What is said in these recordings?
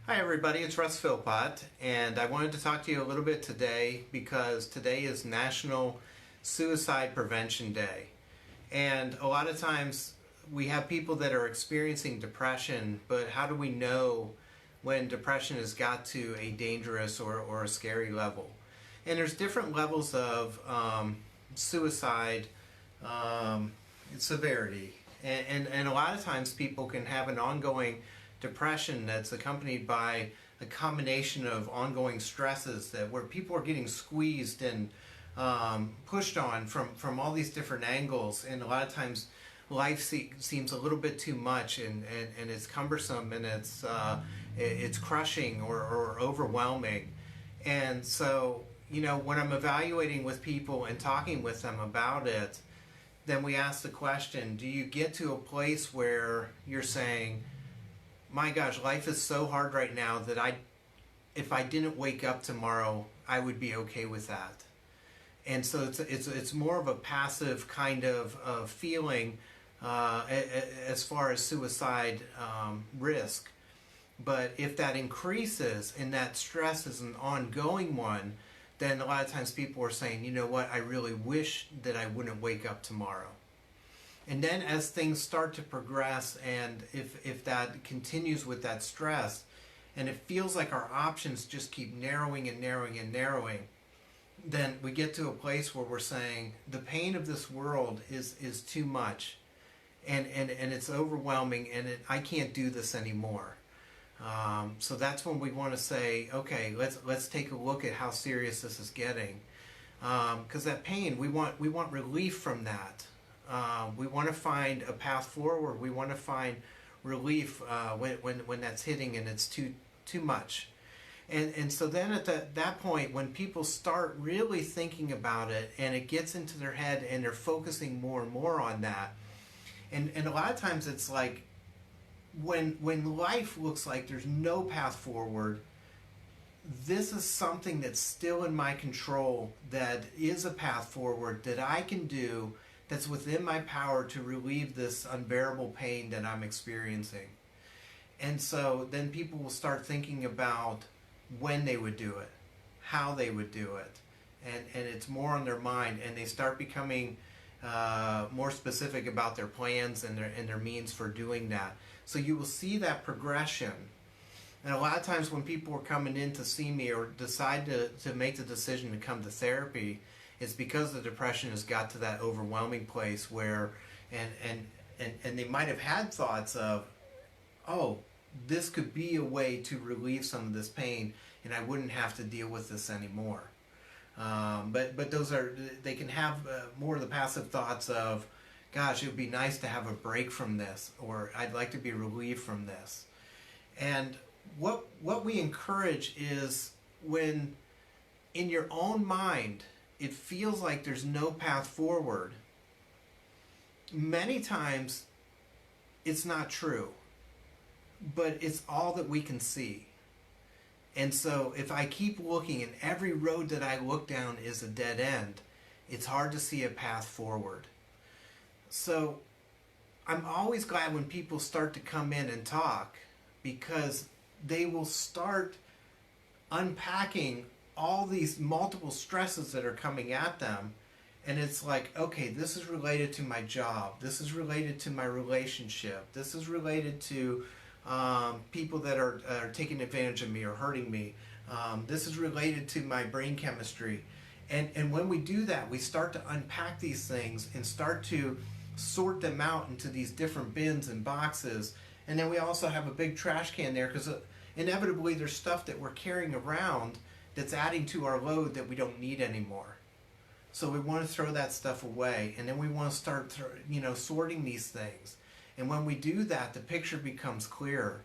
Hi everybody, it's Russ Philpott, and I wanted to talk to you a little bit today because today is National Suicide Prevention Day. And a lot of times we have people that are experiencing depression, but how do we know when depression has got to a dangerous or a scary level? And there's different levels of suicide severity. And a lot of times people can have an ongoing depression that's accompanied by a combination of ongoing stresses that where people are getting squeezed and pushed on from all these different angles, and a lot of times life seems a little bit too much, and it's cumbersome, and it's crushing or overwhelming. And so, when I'm evaluating with people and talking with them about it, then we ask the question, do you get to a place where you're saying, my gosh, life is so hard right now that if I didn't wake up tomorrow, I would be okay with that. And so it's more of a passive kind of feeling as far as suicide risk. But if that increases and that stress is an ongoing one, then a lot of times people are saying, you know what, I really wish that I wouldn't wake up tomorrow. And then as things start to progress, and if that continues with that stress, and it feels like our options just keep narrowing and narrowing and narrowing, then we get to a place where we're saying the pain of this world is too much, and it's overwhelming, and I can't do this anymore. So that's when we want to say, okay, let's take a look at how serious this is getting, because that pain, we want relief from that. We want to find a path forward. We want to find relief when that's hitting and it's too much. And so then at that point, when people start really thinking about it and it gets into their head and they're focusing more and more on that, and a lot of times it's like when life looks like there's no path forward, this is something that's still in my control, that is a path forward that I can do, that's within my power to relieve this unbearable pain that I'm experiencing. And so then people will start thinking about when they would do it, how they would do it, and it's more on their mind, and they start becoming more specific about their plans and their means for doing that. So you will see that progression. And a lot of times when people are coming in to see me or decide to make the decision to come to therapy, it's because the depression has got to that overwhelming place where, and they might have had thoughts of, oh, this could be a way to relieve some of this pain, and I wouldn't have to deal with this anymore. But they can have more of the passive thoughts of, gosh, it would be nice to have a break from this, or I'd like to be relieved from this. And what we encourage is, when in your own mind it feels like there's no path forward, many times it's not true, but it's all that we can see. And so if I keep looking and every road that I look down is a dead end, it's hard to see a path forward. So I'm always glad when people start to come in and talk, because they will start unpacking all these multiple stresses that are coming at them. And it's like, okay, this is related to my job, this is related to my relationship, this is related to people that are taking advantage of me or hurting me, this is related to my brain chemistry. And when we do that, we start to unpack these things and start to sort them out into these different bins and boxes. And then we also have a big trash can there, because inevitably there's stuff that we're carrying around that's adding to our load that we don't need anymore. So we want to throw that stuff away, and then we want to start sorting these things. And when we do that, the picture becomes clearer.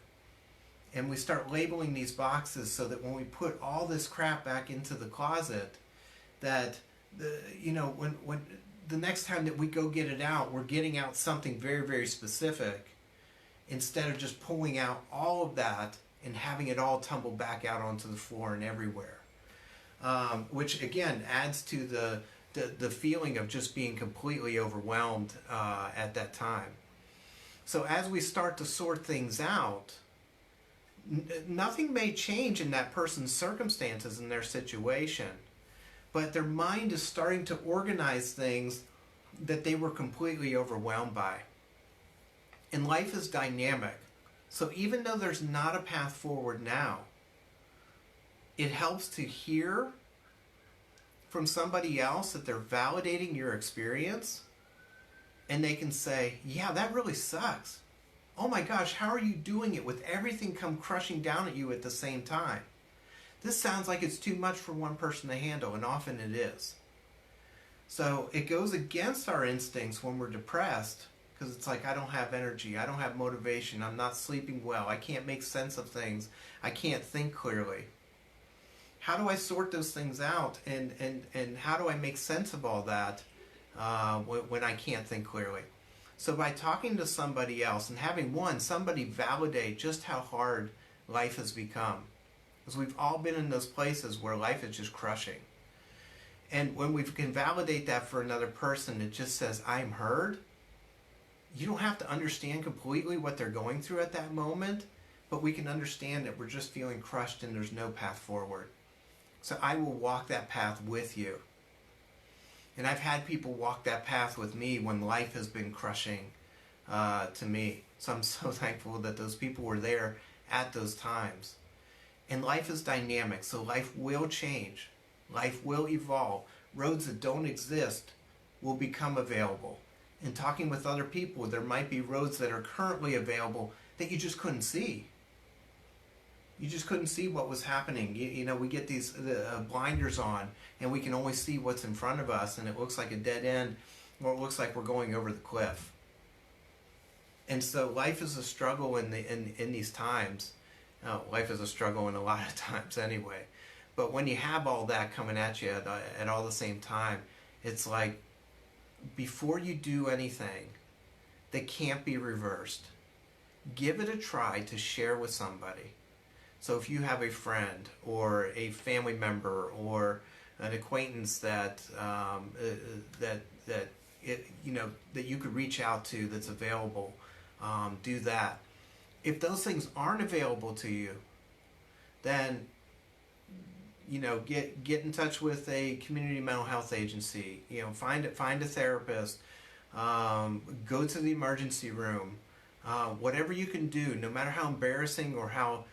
And we start labeling these boxes so that when we put all this crap back into the closet, that when the next time that we go get it out, we're getting out something very, very specific, instead of just pulling out all of that and having it all tumble back out onto the floor and everywhere. Which again adds to the feeling of just being completely overwhelmed at that time. So as we start to sort things out, Nothing may change in that person's circumstances and their situation, but their mind is starting to organize things that they were completely overwhelmed by. And life is dynamic. So even though there's not a path forward now, it helps to hear from somebody else that they're validating your experience, and they can say, yeah, that really sucks. Oh my gosh, how are you doing it with everything come crushing down at you at the same time? This sounds like it's too much for one person to handle, and often it is. So it goes against our instincts when we're depressed, because it's like, I don't have energy, I don't have motivation, I'm not sleeping well, I can't make sense of things, I can't think clearly. How do I sort those things out, and how do I make sense of all that when I can't think clearly? So by talking to somebody else and having somebody validate just how hard life has become. Because we've all been in those places where life is just crushing. And when we can validate that for another person, it just says, I'm heard. You don't have to understand completely what they're going through at that moment, but we can understand that we're just feeling crushed and there's no path forward. So I will walk that path with you. And I've had people walk that path with me when life has been crushing to me. So I'm so thankful that those people were there at those times. And life is dynamic, so life will change. Life will evolve. Roads that don't exist will become available. And talking with other people, there might be roads that are currently available that you just couldn't see. You just couldn't see what was happening. You know, we get these blinders on, and we can only see what's in front of us, and it looks like a dead end, or it looks like we're going over the cliff. And so life is a struggle in these times. Life is a struggle in a lot of times anyway. But when you have all that coming at you at all the same time, it's like, before you do anything that can't be reversed, give it a try to share with somebody. So if you have a friend or a family member or an acquaintance that you could reach out to that's available, do that. If those things aren't available to you, then get in touch with a community mental health agency. Find a therapist. Go to the emergency room. Whatever you can do, no matter how embarrassing or how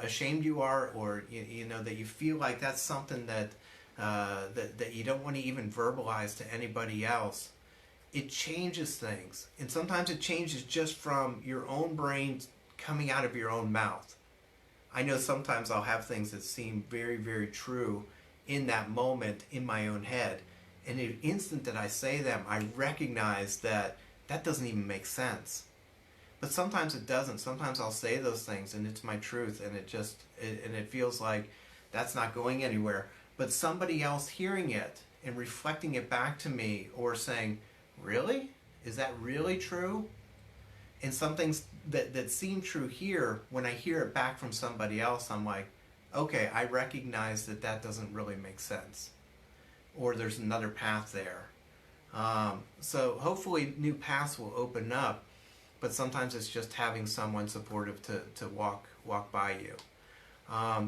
ashamed you are, or that you feel like that's something that you don't want to even verbalize to anybody else. It changes things, and sometimes it changes just from your own brain coming out of your own mouth. I know sometimes I'll have things that seem very, very true in that moment in my own head, and in the instant that I say them, I recognize that doesn't even make sense. But sometimes it doesn't. Sometimes I'll say those things and it's my truth, and it feels like that's not going anywhere. But somebody else hearing it and reflecting it back to me, or saying, really? Is that really true? And some things that seem true here, when I hear it back from somebody else, I'm like, okay, I recognize that doesn't really make sense. Or there's another path there. So hopefully new paths will open up. But sometimes it's just having someone supportive to walk by you.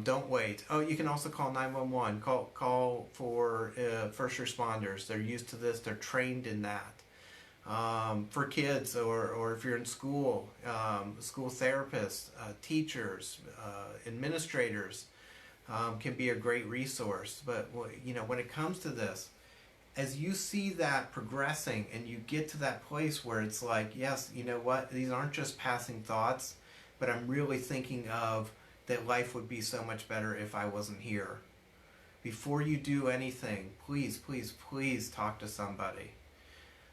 Don't wait. Oh, you can also call 911. Call for first responders. They're used to this. They're trained in that. For kids, or if you're in school, school therapists, teachers, administrators can be a great resource. But when it comes to this, as you see that progressing and you get to that place where it's like, yes, you know what, these aren't just passing thoughts, but I'm really thinking of that life would be so much better if I wasn't here. Before you do anything, please, please, please talk to somebody.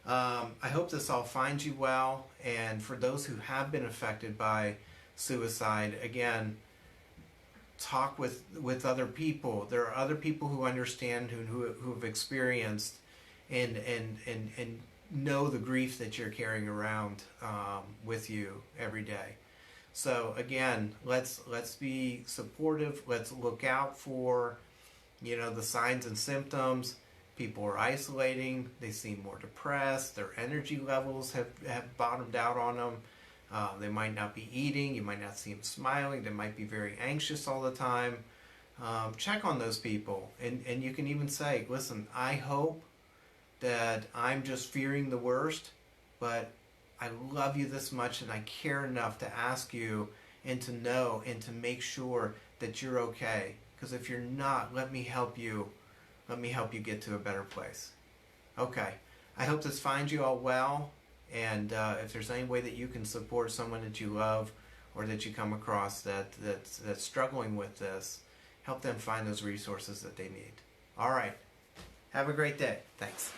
I hope this all finds you well, and for those who have been affected by suicide, again, talk with other people. There are other people who understand, who have experienced and know the grief that you're carrying around with you every day. So again, let's be supportive. Let's look out for the signs and symptoms. People are isolating. They seem more depressed. Their energy levels have bottomed out on them. They might not be eating. You might not see them smiling. They might be very anxious all the time. Check on those people. And you can even say, listen, I hope that I'm just fearing the worst, but I love you this much and I care enough to ask you and to know and to make sure that you're okay. Because if you're not, let me help you. Let me help you get to a better place. Okay. I hope this finds you all well. And if there's any way that you can support someone that you love or that you come across that's struggling with this, help them find those resources that they need. All right. Have a great day. Thanks.